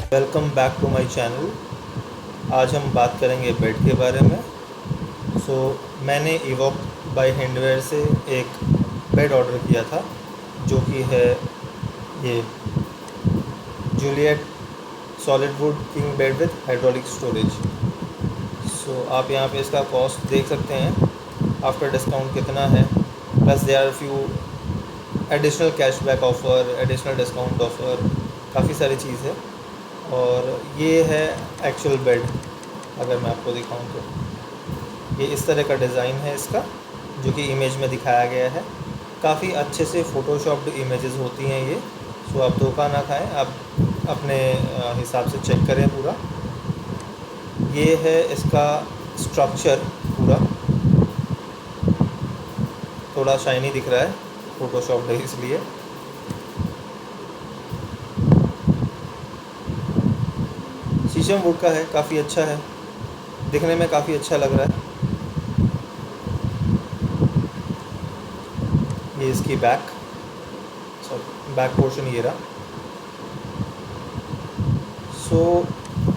Welcome back to my channel. आज हम बात करेंगे बेड के बारे में। सो मैंने इवॉक बाय हैंडवेयर से एक बेड ऑर्डर किया था, जो कि है ये Juliet solid wood king bed with hydraulic storage. So आप यहाँ पे इसका कॉस्ट देख सकते हैं आफ्टर डिस्काउंट कितना है, plus there are few additional cashback offer, additional discount offer, काफ़ी सारी चीज़ है। और ये है एक्चुअल बेड। अगर मैं आपको दिखाऊं तो ये इस तरह का डिज़ाइन है इसका, जो कि इमेज में दिखाया गया है। काफ़ी अच्छे से फ़ोटोशॉप्ड इमेजेस होती हैं ये। सो आप धोखा ना खाएं, आप अपने हिसाब से चेक करें पूरा। ये है इसका स्ट्रक्चर पूरा, थोड़ा शाइनी दिख रहा है, फ़ोटोशॉप्ड है इसलिए। शीशम वुड का है, काफ़ी अच्छा है, दिखने में काफ़ी अच्छा लग रहा है। ये इसकी बैक पोर्शन ये रहा। सो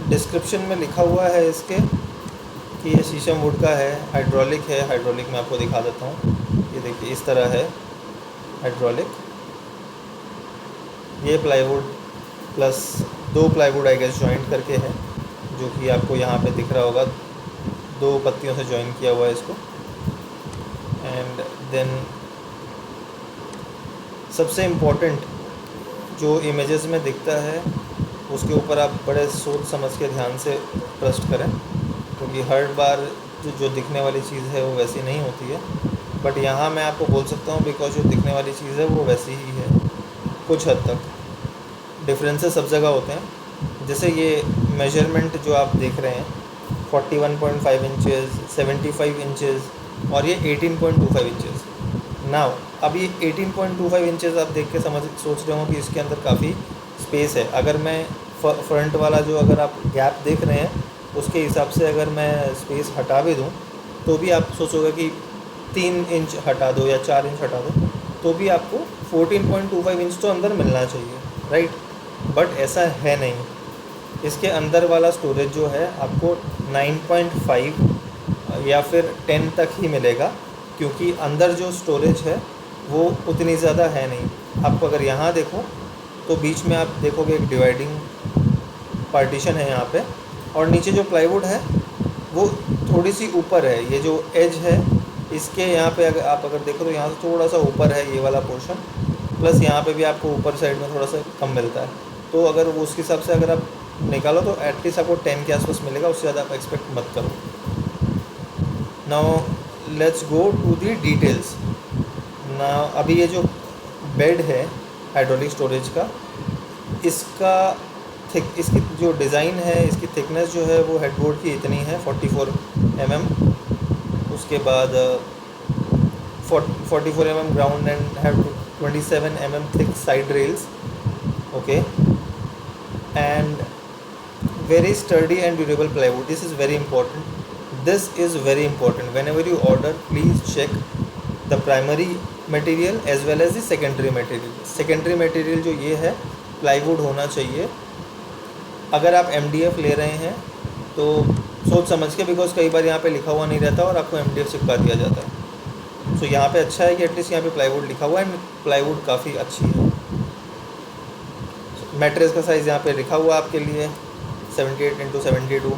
डिस्क्रिप्शन में लिखा हुआ है इसके कि ये शीशम वुड का है, हाइड्रोलिक है। हाइड्रोलिक मैं आपको दिखा देता हूँ। ये देखिए इस तरह है हाइड्रोलिक। ये plywood plus 2 plywood I guess joint करके है, जो कि आपको यहाँ पे दिख रहा होगा। 2 पत्तियों से जॉइन किया हुआ है इसको। एंड देन सबसे इम्पोर्टेंट जो इमेजेस में दिखता है, उसके ऊपर आप बड़े सोच समझ के ध्यान से ट्रस्ट करें, क्योंकि हर बार जो दिखने वाली चीज़ है वो वैसी नहीं होती है। बट यहाँ मैं आपको बोल सकता हूँ बिकॉज जो दिखने वाली चीज़ है वो वैसी ही है। कुछ हद तक डिफरेंसेस सब जगह होते हैं। जैसे ये मेजरमेंट जो आप देख रहे हैं 41.5 इंचेस, 75 इंचेस और ये 18.25 इंचेस। नाउ अब ये 18.25 इंचेस आप देख के सोच रहे हो कि इसके अंदर काफ़ी स्पेस है। अगर मैं फ्रंट वाला जो अगर आप गैप देख रहे हैं उसके हिसाब से अगर मैं स्पेस हटा भी दूँ, तो भी आप सोचोगे कि 3 इंच हटा दो या 4 इंच हटा दो, तो भी आपको 14.25 इंच तो अंदर मिलना चाहिए, राइट। बट ऐसा है नहीं। इसके अंदर वाला स्टोरेज जो है आपको 9.5 या फिर 10 तक ही मिलेगा, क्योंकि अंदर जो स्टोरेज है वो उतनी ज़्यादा है नहीं। आपको अगर यहाँ देखो तो बीच में आप देखोगे एक डिवाइडिंग पार्टीशन है यहाँ पे, और नीचे जो प्लाईवुड है वो थोड़ी सी ऊपर है। ये जो एज है इसके यहाँ पे अगर आप देखो तो यहाँ से थोड़ा सा ऊपर है ये वाला पोर्शन, प्लस यहाँ पे भी आपको ऊपर साइड में थोड़ा सा कम मिलता है। तो अगर वो उसके हिसाब से अगर आप निकालो तो एटलीस्ट आपको 10 के आसपास मिलेगा, उससे ज़्यादा आप एक्सपेक्ट मत करो। Now let's go to the details. ना अभी ये जो बेड है हाइड्रोलिक स्टोरेज का, इसका इसकी जो डिज़ाइन है, इसकी थिकनेस जो है वो हेडबोर्ड की इतनी है 44 mm। उसके बाद 44 mm ground and have 27 mm thick side rails, okay. And very sturdy and durable plywood. This is very important. This is very important. Whenever you order, please check the primary material as well as the secondary material. Secondary material जो ये है plywood होना चाहिए। अगर आप MDF ले रहे हैं तो सोच समझ के, बिकॉज कई बार यहाँ पे लिखा हुआ नहीं रहता और आपको MDF चिपका दिया जाता है। सो यहाँ पे अच्छा है कि एटलीस्ट यहाँ पे प्लाईवुड लिखा हुआ है, एंड प्लाईवुड काफ़ी अच्छी है। मैट्रेस का साइज़ यहाँ पे लिखा हुआ है आपके लिए 78x72।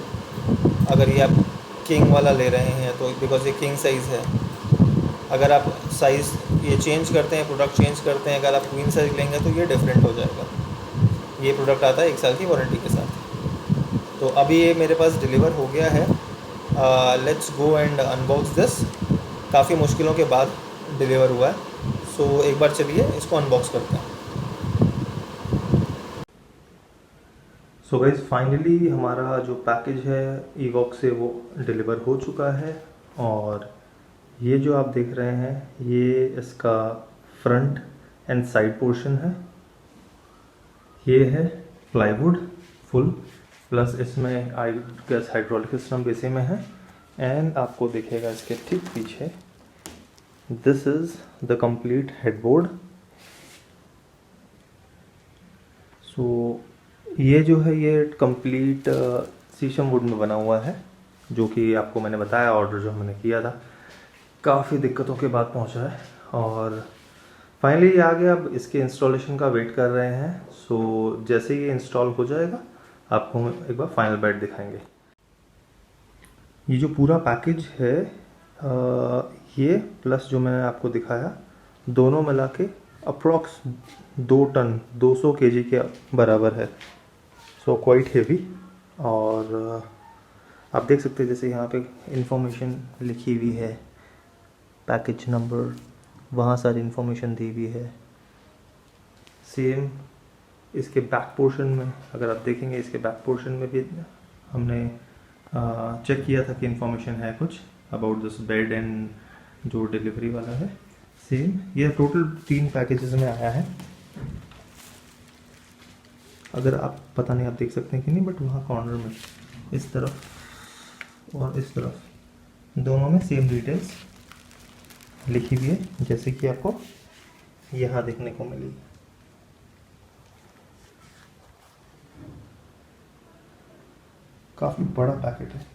अगर ये आप किंग वाला ले रहे हैं तो बिकॉज ये किंग साइज़ है। अगर आप साइज़ ये चेंज करते हैं, प्रोडक्ट चेंज करते हैं, अगर आप क्वीन साइज़ लेंगे तो ये डिफरेंट हो जाएगा। ये प्रोडक्ट आता है 1 साल की वारंटी के साथ। तो अभी ये मेरे पास डिलीवर हो गया है। Let's go and unbox this. काफ़ी मुश्किलों के बाद डिलीवर हुआ है। सो एक बार चलिए इसको अनबॉक्स करते हैं। सो गाइस फाइनली हमारा जो पैकेज है इवॉक से वो डिलीवर हो चुका है। और ये जो आप देख रहे हैं ये इसका फ्रंट एंड साइड पोर्शन है। ये है प्लाईवुड फुल, प्लस इसमें आई गैस हाइड्रोलिक सिस्टम इसी में है। एंड आपको दिखेगा इसके ठीक पीछे, this is the complete headboard. So ये जो है ये कंप्लीट शीशम वुड में बना हुआ है, जो कि आपको मैंने बताया ऑर्डर जो मैंने किया था, काफ़ी दिक्कतों के बाद पहुंचा है और फाइनली ये आ गया। अब इसके इंस्टॉलेशन का वेट कर रहे हैं। सो जैसे ये इंस्टॉल हो जाएगा आपको हम एक बार फाइनल बेड दिखाएंगे। ये जो पूरा पैकेज है ये प्लस जो मैंने आपको दिखाया, दोनों मिला के अप्रॉक्स 2 टन 200 केजी के बराबर है। So quite heavy. और आप देख सकते हैं जैसे यहाँ पे इंफॉर्मेशन लिखी हुई है, पैकेज नंबर, वहाँ सारी इंफॉर्मेशन दी हुई है। सेम इसके बैक पोर्शन में अगर आप देखेंगे, इसके बैक पोर्शन में भी हमने चेक किया था कि इंफॉर्मेशन है कुछ अबाउट दिस बेड एंड जो डिलीवरी वाला है। सेम ये टोटल 3 पैकेजेस में आया है। अगर आप पता नहीं आप देख सकते हैं कि नहीं, बट वहाँ कॉर्नर में इस तरफ और इस तरफ दोनों में सेम डिटेल्स लिखी हुई है, जैसे कि आपको यहाँ देखने को मिली। काफ़ी बड़ा पैकेट है।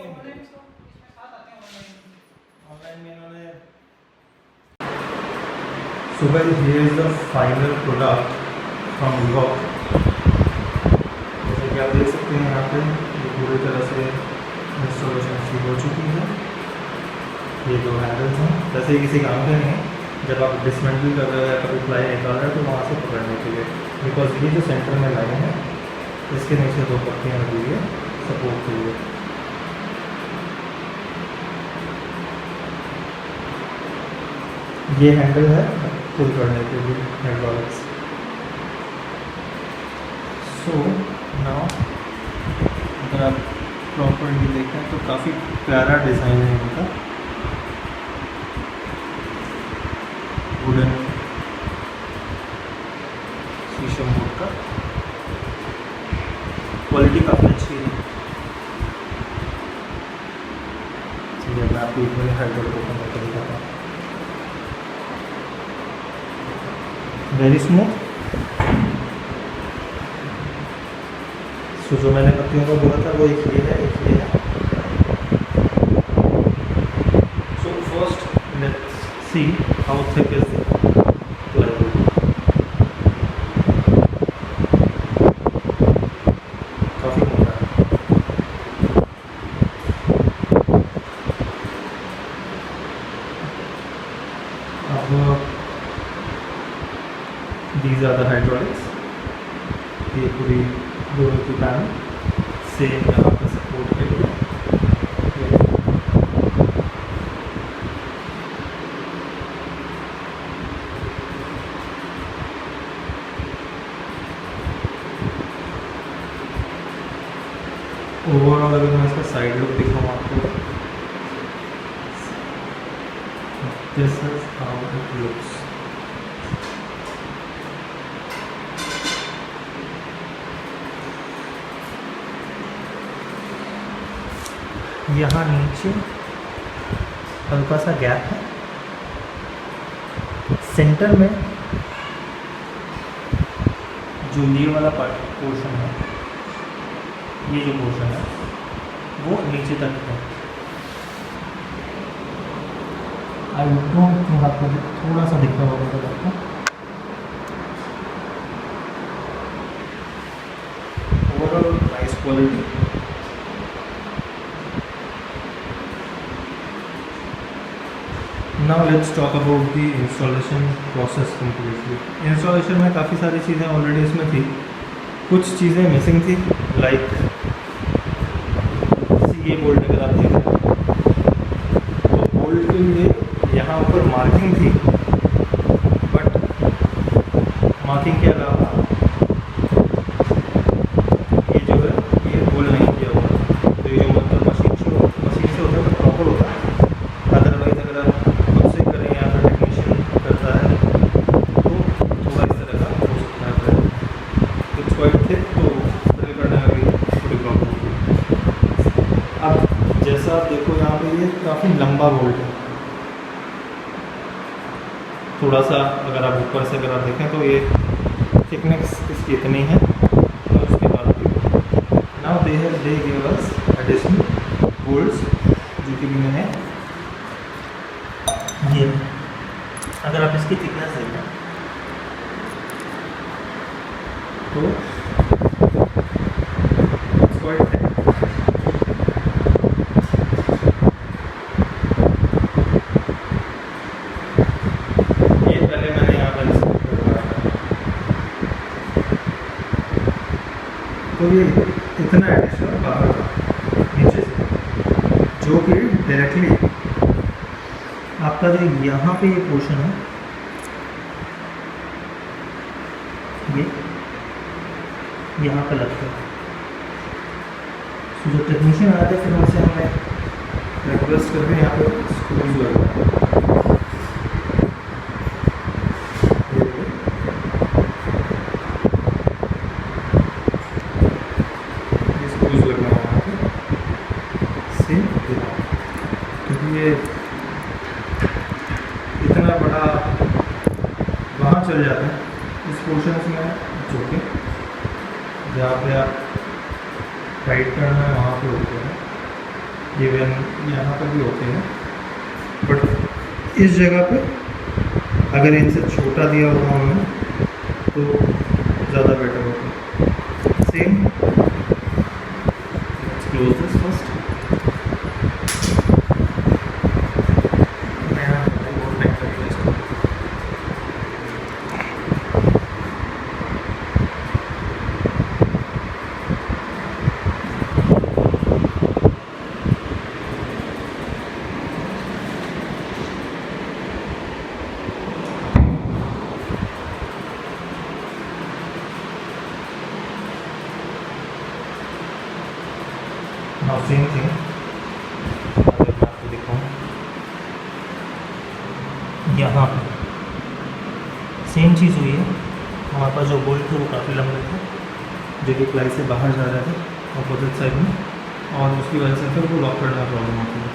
नहीं मिलेगी। ऑनलाइन में इन्होंने So well, here is the final product from Reebok। जैसे कि आप देख सकते हैं यहाँ पे ये पूरी तरह से इंस्टॉलेशन शुरू हो चुकी है। ये दो हैंडल्स हैं, वैसे किसी काम के नहीं है। जब आप डिसमेंटल कर रहे हो या कभी प्लाई निकाल रहे हो तो वहाँ से पकड़ने के लिए, बिकॉज ये जो सेंटर में लाए हैं इसके नीचे दो पट्टियाँ लगी हुई है सपोर्ट के लिए। ये हैंडल है पुल करने के लिए हाइड्रोलिक्स। सो नाउ अगर आप प्रॉपरली देखें तो काफ़ी प्यारा डिज़ाइन है इनका। वुडन शीशम बोर्ड का क्वालिटी काफ़ी अच्छी है। चलिए मैं आपको एक बार हाइड्रोलिक ओपन करके दिखाता हूँ। Very smooth. सो जो मैंने पत्तियों का बोला था वो एक ये है, एक ये है। So first let's see how thick is the plywood. काफ़ी मोटा है। अब these are the hydraulics। ये पूरी दोनों की पैनल से यहाँ पर सपोर्ट के लिए ओवरऑल अगर मैं इसका साइड लुक दिखाऊँ आपको, this is how it looks. यहाँ नीचे हल्का सा गैप है, सेंटर में जो ये वाला पोर्शन है, ये जो पोर्शन है वो नीचे तक है। आई डोंट थिंक आपको थोड़ा सा दिखता होगा आपको। Overall nice quality. Now let's talk about the installation process completely। Installation में काफ़ी सारी चीज़ें ऑलरेडी इसमें थी, कुछ चीज़ें मिसिंग थी, लाइक ये बोल्ट अगर आप देखें तो बोल्ट के लिए यहाँ ऊपर मार्किंग थी, बट मार्किंग के अलावा ये जो है ये होल नहीं किया हुआ। तो ये जो मतलब मशीन से होता है तो प्रॉपर होता है। अदरवाइज अगर आप जैसा आप देखो यहाँ पे ये काफ़ी लंबा बोल्ट है। थोड़ा सा अगर आप ऊपर से अगर आप देखें तो ये थिकनेस इसकी इतनी है, और उसके बाद now they give us additional bolts, जो कि भी मैंने ये अगर आप इसकी थिकनेस देखें तो तो ये इतना एडिशनल बाहर था नीचे से, जो कि डायरेक्टली आपका जो यहाँ पे ये पोर्शन है ये यहाँ पे लगता है। तो जो टेक्नीशियन आते हैं फिर उनसे हमने रिक्वेस्ट करके यहाँ पे स्क्रूज लगाया। ये इतना बड़ा वहाँ चल जाता है इस पोर्शन में, जो कि जहाँ पे आप राइड करना है वहाँ पे होते हैं। इवन यहाँ पर भी होते हैं, बट इस जगह पे अगर इनसे छोटा दिया हुआ उन्होंने तो ज़्यादा बेटर होता। Same, let's close this first. Now same thing, अगर मैं आपको दिखाऊँ यहाँ सेम चीज़ हुई है। हमारे पास जो बोल्ट थे वो काफ़ी लंबे थे, जो कि प्लाई से बाहर जा रहे थे अपोजिट साइड में, और उसकी वजह से फिर वो लॉक करने में प्रॉब्लम आती है।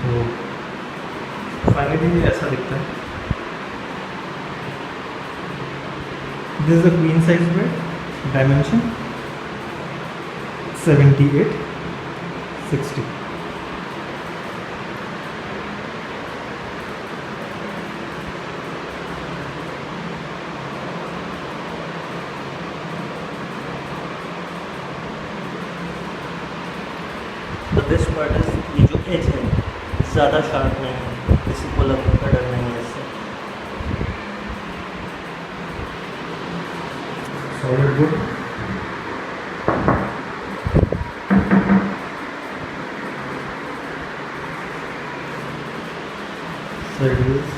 तो फाइनली ऐसा दिखता है। This is a queen size bed, dimension 78/60। The best part is ये जो एज है ज़्यादा शार्प नहीं है, किसी को लगने का डर नहीं है इससे। सॉलिड वुड, सर्विस,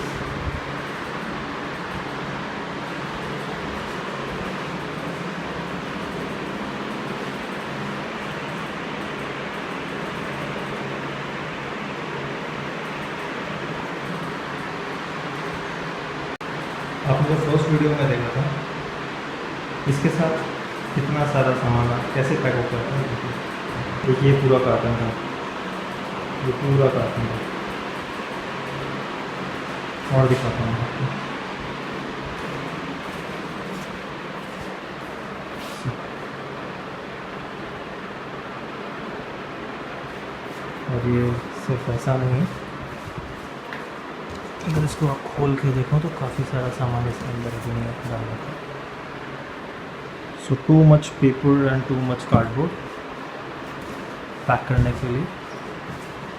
आपने जो फर्स्ट वीडियो में देखा था, इसके साथ कितना सारा सामान कैसे पैक होता है। देखिए ये पूरा कार्टन था, ये पूरा कार्टन था। और दिखाता हूँ आपको। और ये सिर्फ ऐसा नहीं है, अगर इसको आप खोल के देखो तो काफ़ी सारा सामान इसके अंदर अभी डाला था। So too much paper and too much cardboard pack करने के लिए।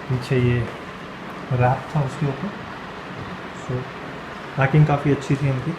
पीछे ये रैप था उसके ऊपर। सो पैकिंग काफ़ी अच्छी थी इनकी।